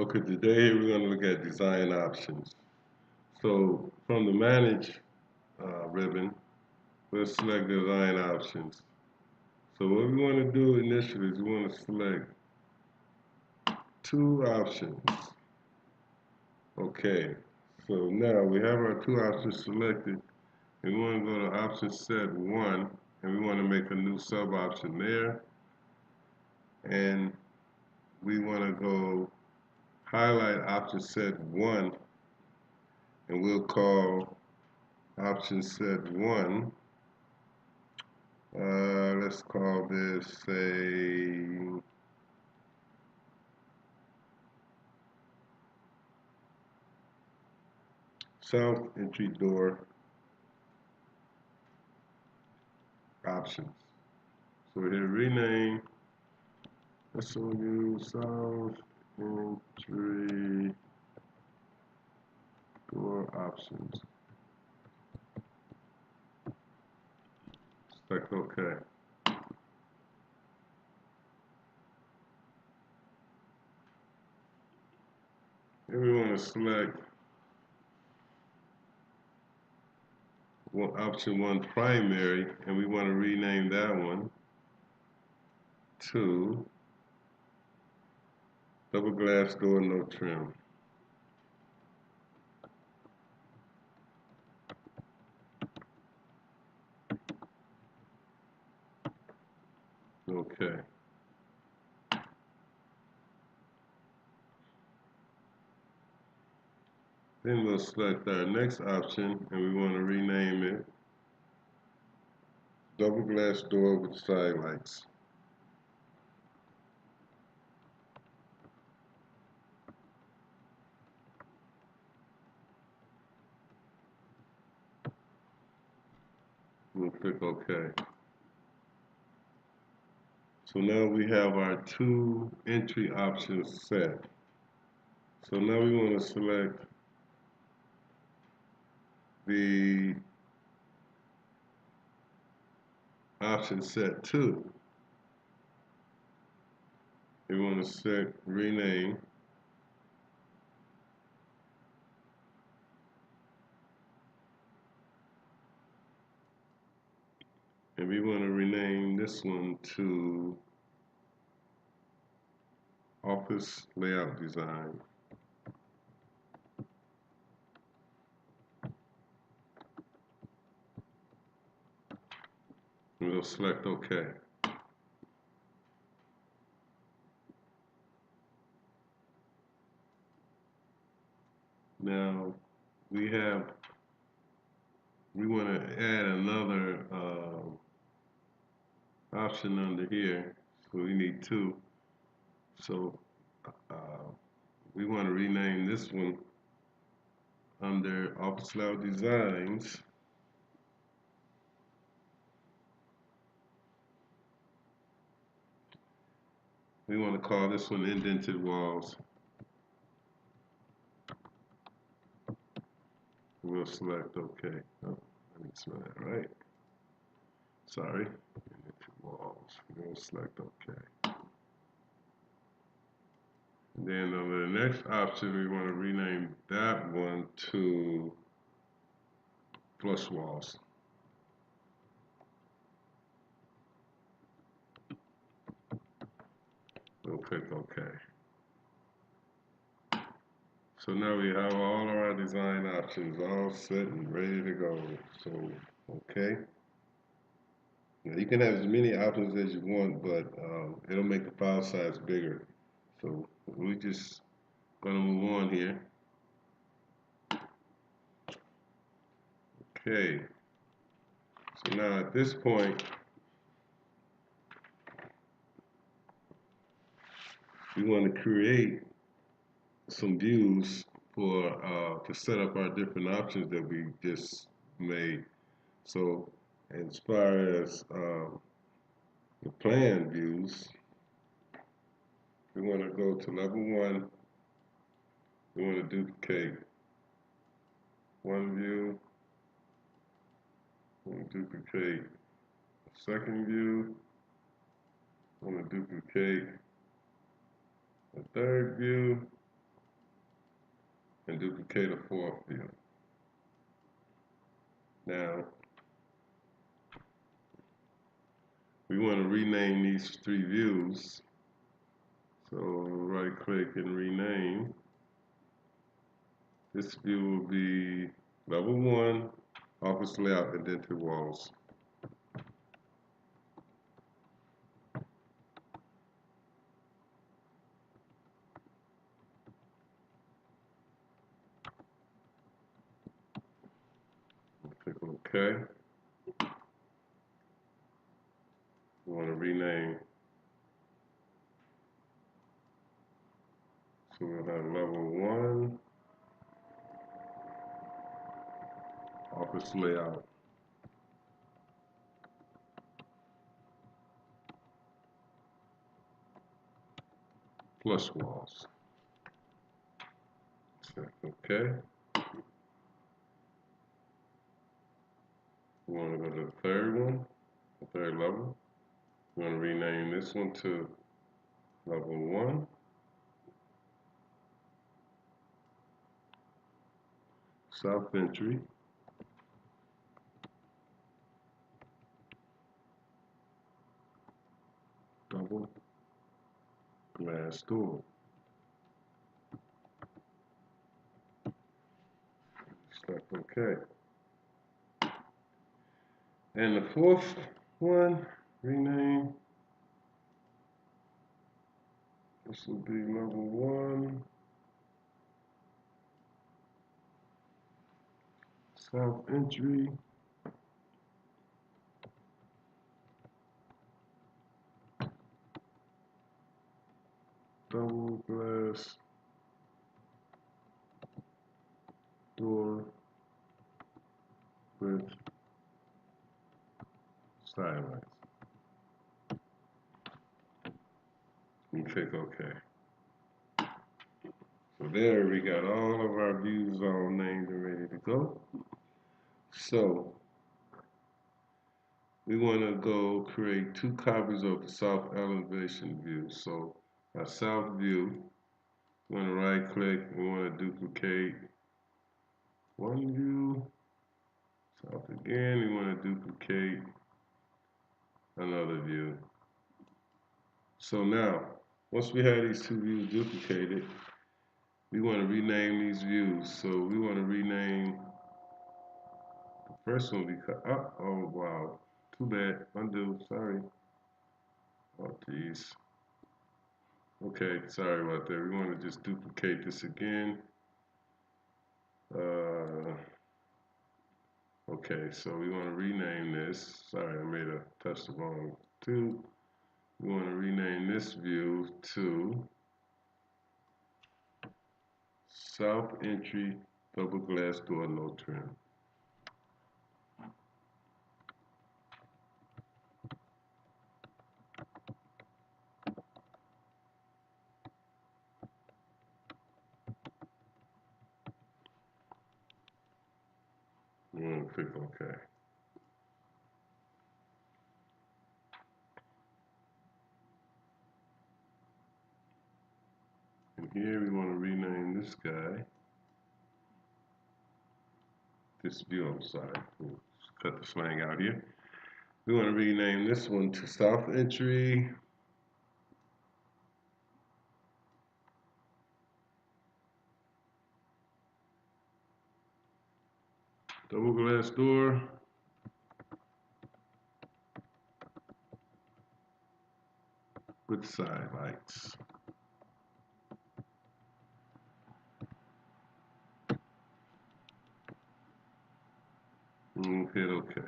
Okay, today we're going to look at design options. So from the Manage ribbon, we'll select design options. So what we want to do initially is we want to select two options. Okay, so now we have our two options selected. We want to go to option set 1, and we want to make a new sub option there. And we want to go highlight option set 1, and we'll call option set 1. Let's call this, say, south entry door options. So we're here rename. Let's use south entry door options. Select OK. And we want to select option 1 primary, and we want to rename that one to double glass door, no trim. Okay. Then we'll select our next option, and we want to rename it double glass door with side lights. We'll click OK. So now we have our two entry options set. So now we want to select the option set 2. We want to set rename and we want to rename this one to office layout design. And we'll select OK. Now we want to add another option under here, so we need two. So we want to rename this one under Office Layout Designs. We want to call this one Indented Walls. We'll select OK. Oh, I need to spell that right. Sorry. Indented Walls. We'll select OK. And then under the next option, we want to rename that one to Flush Walls. We'll click OK. So now we have all of our design options all set and ready to go. So, okay. Now you can have as many options as you want, but it'll make the file size bigger. So we're just going to move on here. Okay. So now at this point, we want to create some views for to set up our different options that we just made. So as far as the plan views, we want to go to level 1. We want to duplicate one view. We want to duplicate the second view. We want to duplicate the third view. and duplicate a fourth view. Now, we want to rename these three views. So right click and rename. This view will be level 1, office layout, indented walls. Click OK. We want to rename. So we'll have level 1, office layout. Plus walls. Click OK. We want to go to the third one, the third level. We want to rename this one to level 1. South entry. Double glass door. Select OK. And the fourth one, rename. This will be level 1. South entry. Double glass door with sidelines. And click OK. So there we got all of our views all named and ready to go. So we want to go create 2 copies of the south elevation view. So our south view, we want to right click, we want to duplicate one view. South again, we want to duplicate another view. So now, once we have these 2 views duplicated, we want to rename these views. So we want to rename the first one because, oh wow, too bad, undo, sorry. Oh geez. Okay, sorry about that. We want to just duplicate this again. Okay, so we want to rename this. Sorry, I made a touch the wrong 2. We want to rename this view to South entry, double glass door, no trim. We want to click OK. And here we want to rename this guy. This view, I'm sorry. We'll cut the slang out here. We want to rename this one to South entry. Double glass door. With side lights. And hit OK.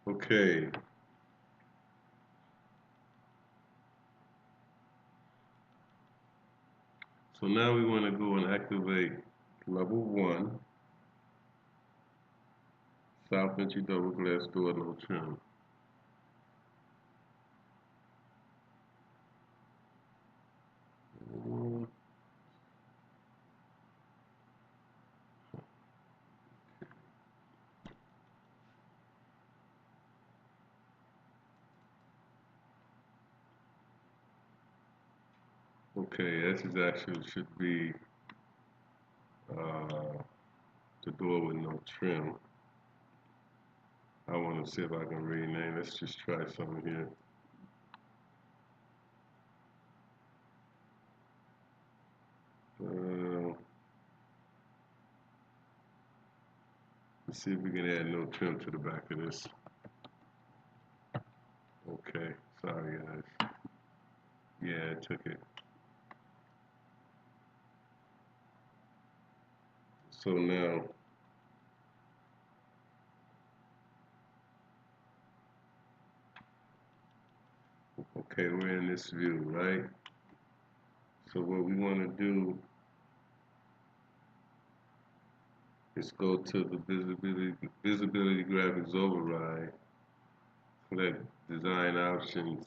Okay. So now we want to go and activate level 1, South entry, double glass door, no trim. Okay, this is actually should be uh, the door with no trim. I want to see if I can rename. Let's just try something here. Uh, let's see if we can add no trim to the back of this. Okay, sorry guys. Yeah, I took it. So now, okay, we're in this view, right? So what we want to do is go to the visibility graphics override, select design options,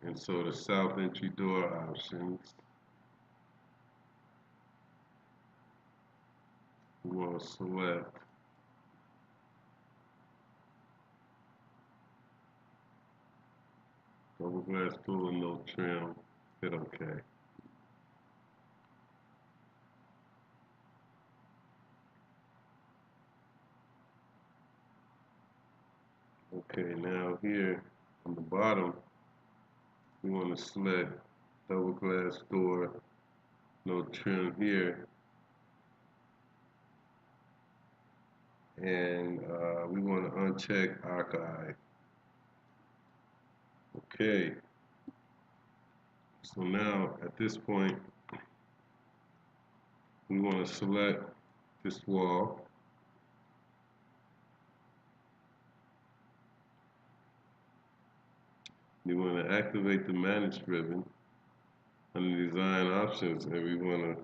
and so the south entry door options, we want to select double glass door, no trim, hit OK. Okay, now here on the bottom, we want to select double glass door, no trim here, and we want to uncheck archive. Okay, so now at this point, we want to select this wall. We want to activate the manage ribbon under design options, and we want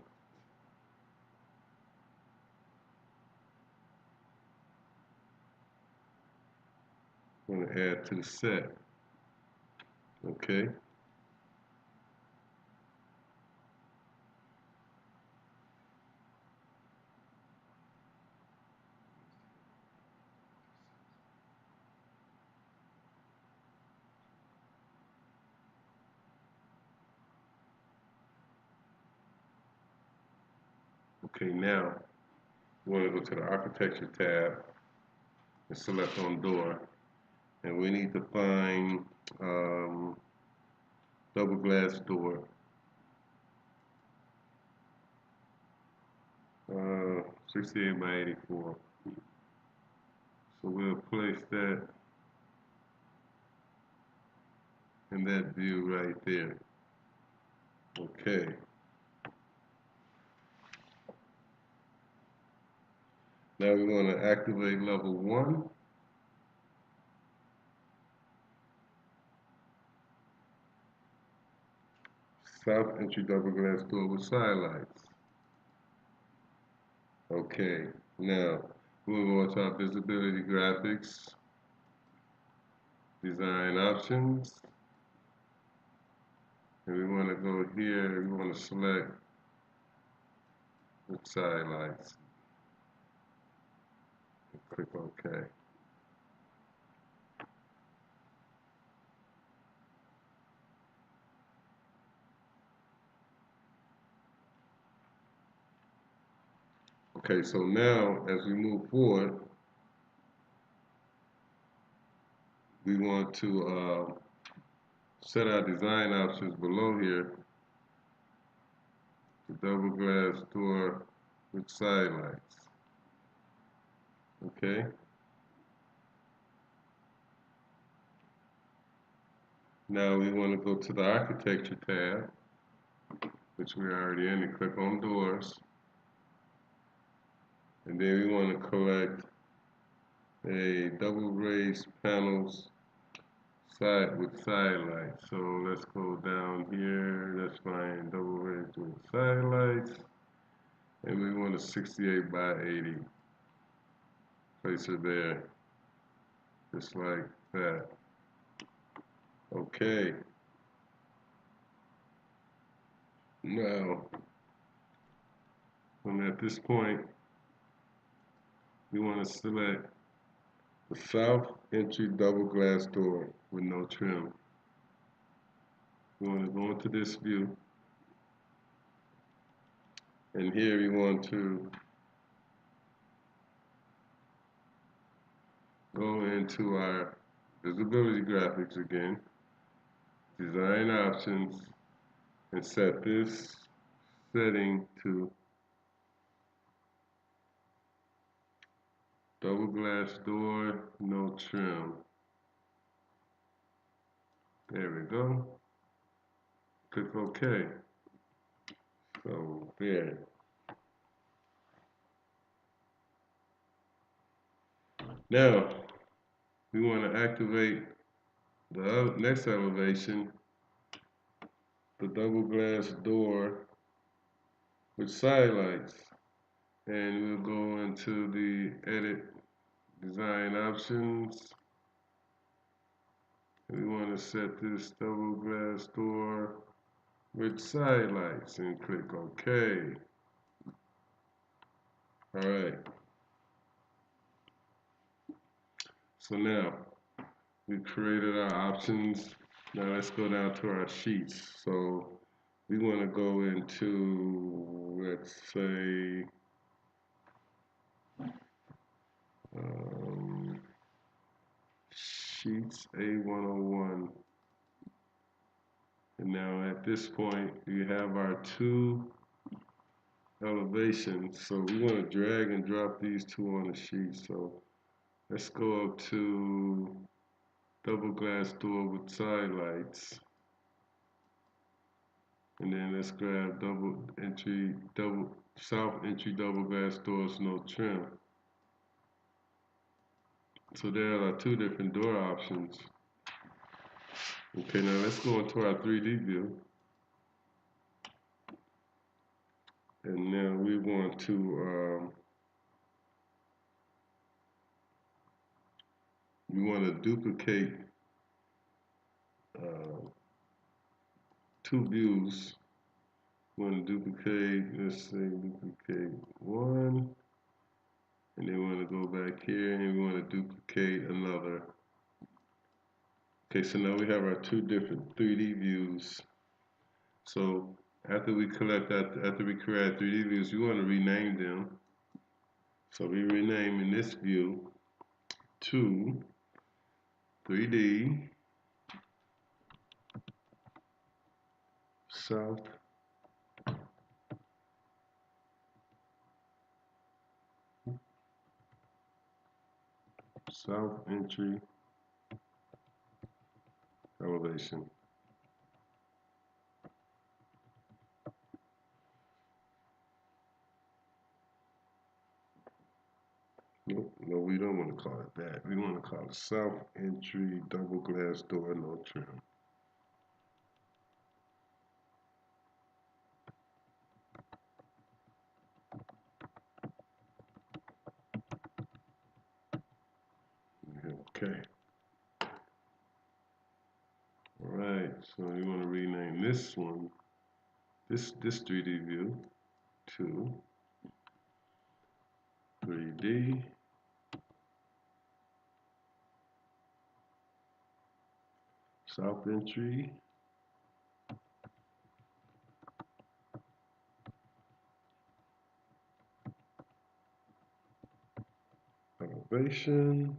to add to the set. Okay. Okay, now we want to go to the architecture tab and select on door, and we need to find double glass door. 68 by 84. So we'll place that in that view right there. Okay. Now we want to activate level 1. South entry double glass door with side lights. Okay. Now we'll go to our visibility graphics, design options, and we want to go here. We want to select the side lights. Click OK. Okay, so now as we move forward, we want to set our design options below here. The double glass door with side lights. Okay. Now we want to go to the architecture tab, which we're already in, and click on doors. And then we want to collect a double raised panels side with side lights. So let's go down here. Let's find double raised with side lights. And we want a 68 by 80. Place it there. Just like that. Okay. Now, at this point, we want to select the south entry double glass door with no trim. We want to go into this view, and here we want to go into our visibility graphics again, design options, and set this setting to double glass door, no trim. There we go. Click OK. So there. Now we want to activate the next elevation, the double glass door with side lights. And we'll go into the edit design options. We want to set this double glass door with side lights and click OK. Alright. So now we created our options. Now let's go down to our sheets. So we want to go into, let's say, sheets A101. And now at this point, we have our two elevations. So we want to drag and drop these two on the sheet. So let's go up to double glass door with side lights. And then let's grab south entry double glass doors, no trim. So there are two different door options. Okay, now let's go into our 3D view. And now we want to duplicate two views. We want to duplicate, let's say duplicate one, and then we want to go back here and we want to duplicate another. Okay, so now we have our two different 3D views. So after we create 3D views, we want to rename them. So we rename in this view to 3D South entry elevation. No, we don't want to call it that. We want to call it south entry double glass door, no trim. Okay. All right. So you want to rename this one, this 3D view, to 3D south entry elevation.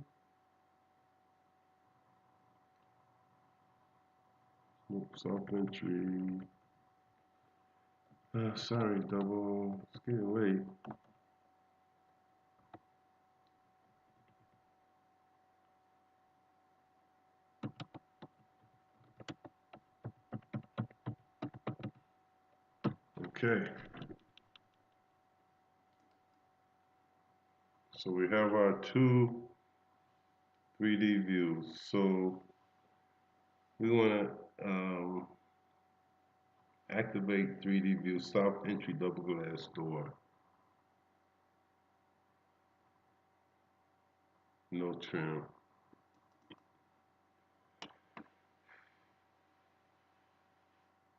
South entry. Sorry, double. It's getting late. Okay. So we have our two 3D views. So we want to activate 3D view south entry double glass door. No trim.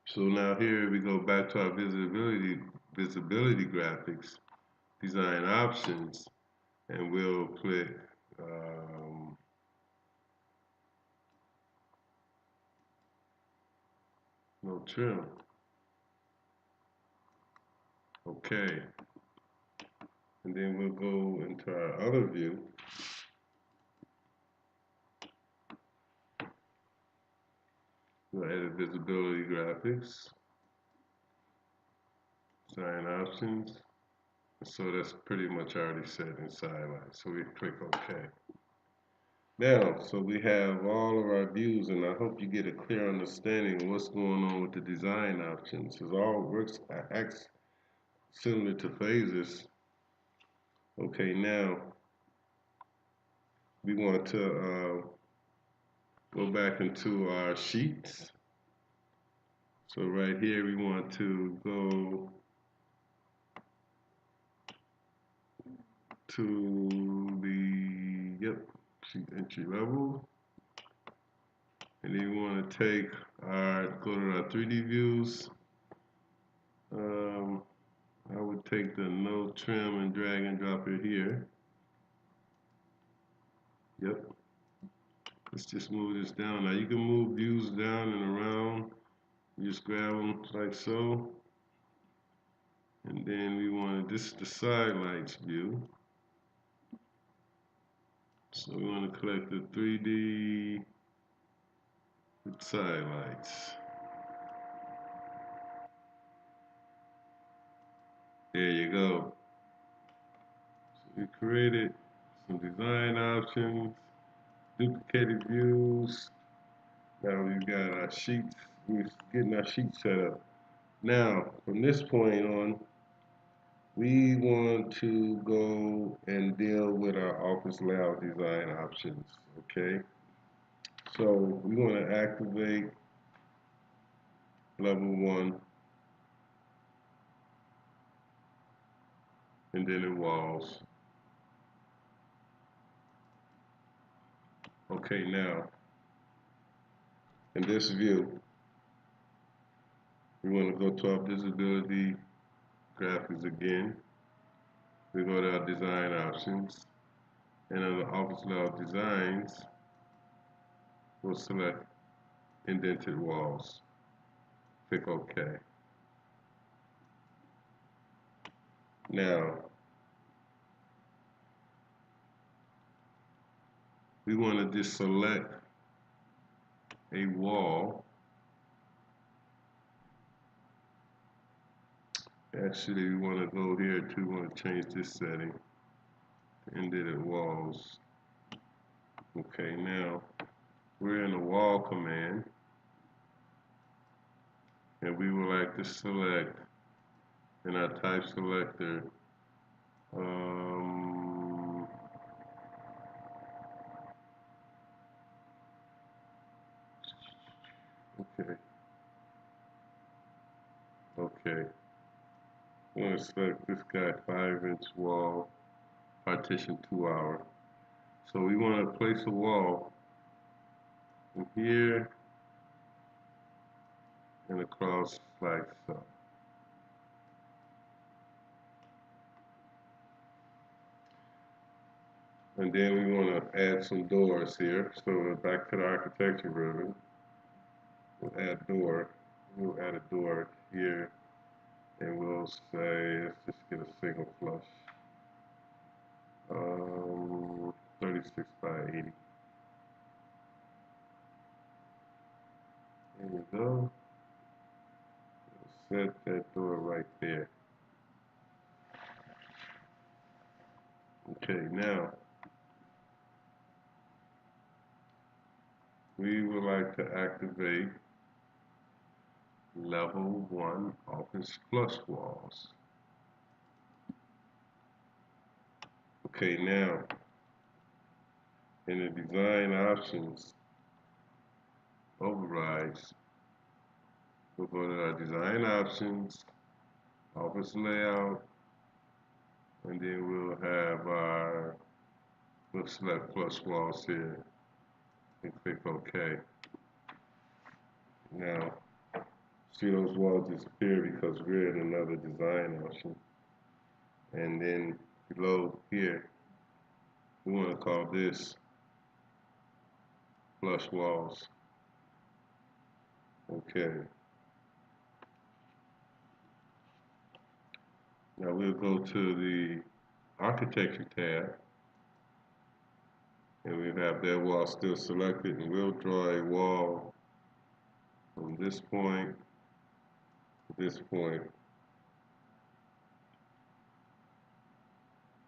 So now here we go back to our visibility graphics, design options, and we'll click no trim. Okay. And then we'll go into our other view. We'll edit visibility graphics, design options. So that's pretty much already set in Sidelight. So we click OK. Now, so we have all of our views, and I hope you get a clear understanding of what's going on with the design options. It all works, acts similar to phases. Okay, now we want to go back into our sheets. So right here we want to go to the sheet entry level, and then we want to take go to our 3D views. I would take the no trim and drag and drop it here. Yep. Let's just move this down. Now you can move views down and around. You just grab them like so. And then we want this is the sidelights view. So we want to collect the 3D with sidelights. There you go. So we created some design options, duplicated views. Now we've got our sheets. We're getting our sheet set up. Now, from this point on, we want to go and deal with our office layout design options, okay? So we want to activate level 1 and then in walls. Okay, now, in this view, we want to go to our visibility graphics again. We go to our design options, and under office layout designs, we'll select indented walls. Click OK. Now, we want to just select a wall. Actually, we want to go here too. We want to change this setting to indented walls. Okay, now we're in the wall command, and we would like to select in our type selector okay. We want to select this guy, 5-inch wall, partition 2 hour. So we want to place a wall from here and across like so. And then we want to add some doors here. So back to the architecture ribbon, we'll add door. We'll add a door here, and we'll say, let's just get a single flush. 36 by 80. There we go. We'll set that door right there. Okay, now we would like to activate level 1 office flush walls. Okay, now in the design options overrides, we'll go to our design options, office layout, and then we'll select flush walls here and click OK. Now, see those walls disappear because we're in another design option. And then below here, we want to call this flush walls. Okay. Now we'll go to the architecture tab, and we have that wall still selected, and we'll draw a wall from this point to this point,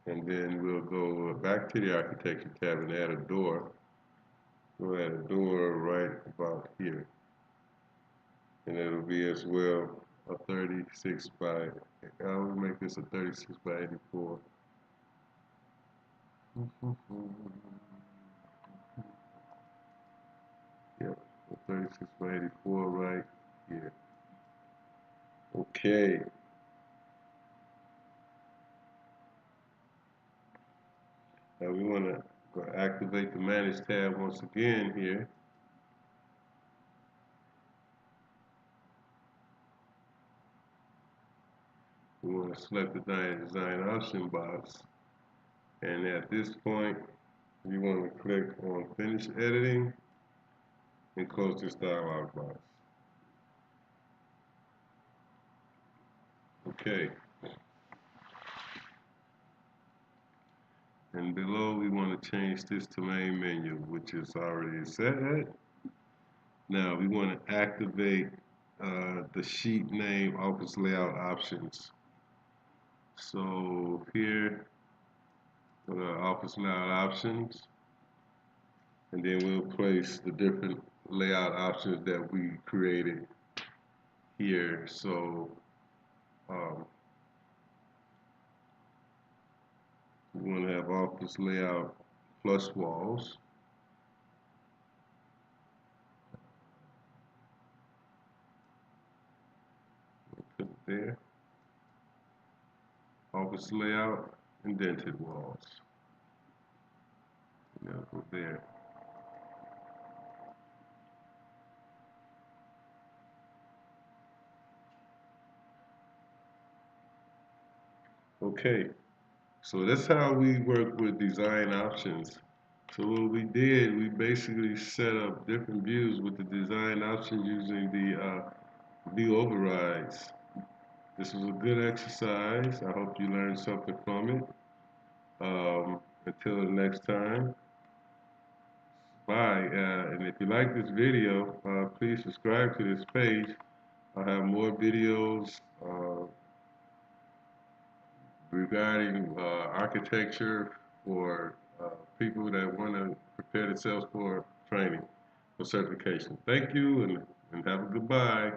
and then we'll go back to the architecture tab and add a door. We'll add a door right about here, and it'll be as well a 36 by, I will make this a 36 by 84. Yep, a 36 by 84 right here. Okay. Now we want to go activate the Manage tab once again here. We want to select the design option box, and at this point we want to click on Finish Editing and close this dialog box. Okay. And below we want to change this to main menu, which is already set. Now we want to activate the sheet name office layout options. So here, go to office layout options, and then we'll place the different layout options that we created here. So we want to have office layout plus walls. Put it there. Office layout indented walls. Now go there. Okay, so that's how we work with design options. So what we did, we basically set up different views with the design options using the view overrides. This was a good exercise. I hope you learned something from it. Until the next time, bye. And if you like this video, please subscribe to this page. I'll have more videos regarding architecture for people that want to prepare themselves for training, for certification. Thank you, and have a goodbye.